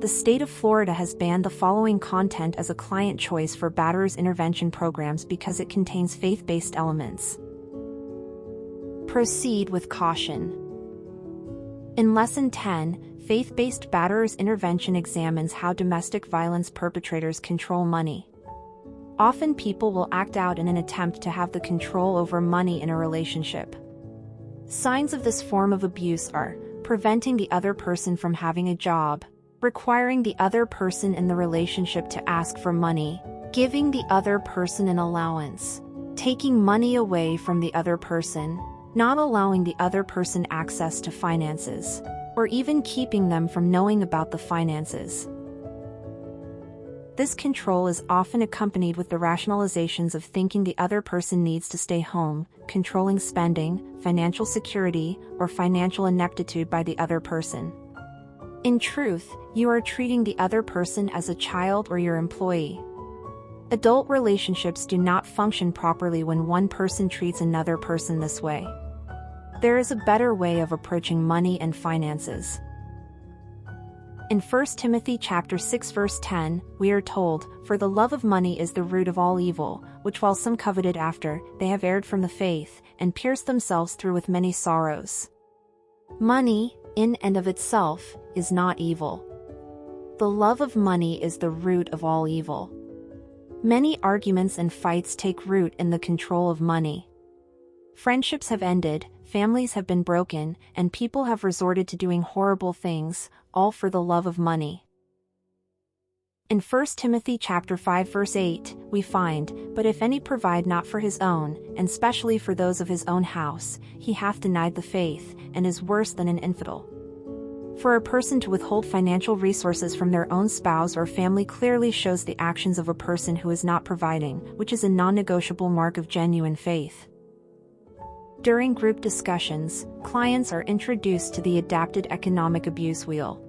the state of Florida has banned the following content as a client choice for batterers intervention programs because it contains faith-based elements. Proceed with caution. In Lesson 10, Faith-Based Batterers Intervention examines how domestic violence perpetrators control money. Often people will act out in an attempt to have the control over money in a relationship. Signs of this form of abuse are preventing the other person from having a job, requiring the other person in the relationship to ask for money, giving the other person an allowance, taking money away from the other person, not allowing the other person access to finances, or even keeping them from knowing about the finances. This control is often accompanied with the rationalizations of thinking the other person needs to stay home, controlling spending, financial security, or financial ineptitude by the other person. In truth, you are treating the other person as a child or your employee. Adult relationships do not function properly when one person treats another person this way. There is a better way of approaching money and finances. In 1 Timothy chapter 6 verse 10, we are told, "For the love of money is the root of all evil, which while some coveted after, they have erred from the faith, and pierced themselves through with many sorrows." Money, in and of itself, is not evil. The love of money is the root of all evil. Many arguments and fights take root in the control of money. Friendships have ended, families have been broken, and people have resorted to doing horrible things, all for the love of money. In 1 Timothy chapter 5 verse 8, we find, "But if any provide not for his own, and specially for those of his own house, he hath denied the faith, and is worse than an infidel." For a person to withhold financial resources from their own spouse or family clearly shows the actions of a person who is not providing, which is a non-negotiable mark of genuine faith. During group discussions, clients are introduced to the adapted economic abuse wheel.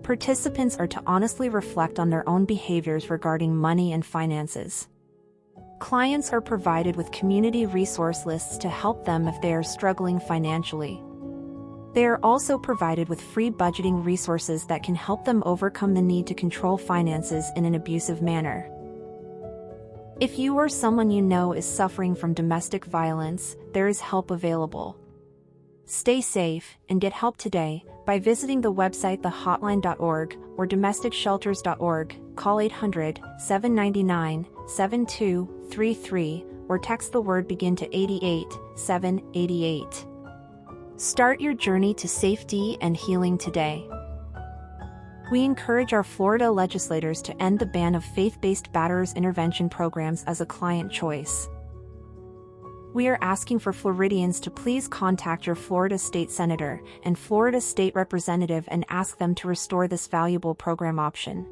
Participants are to honestly reflect on their own behaviors regarding money and finances. Clients are provided with community resource lists to help them if they are struggling financially. They are also provided with free budgeting resources that can help them overcome the need to control finances in an abusive manner. If you or someone you know is suffering from domestic violence, there is help available. Stay safe and get help today by visiting the website thehotline.org or domesticshelters.org, call 800-799-7233, or text the word BEGIN to 88788. Start your journey to safety and healing today. We encourage our Florida legislators to end the ban of faith-based batterers intervention programs as a client choice. We are asking for Floridians to please contact your Florida State Senator and Florida State Representative and ask them to restore this valuable program option.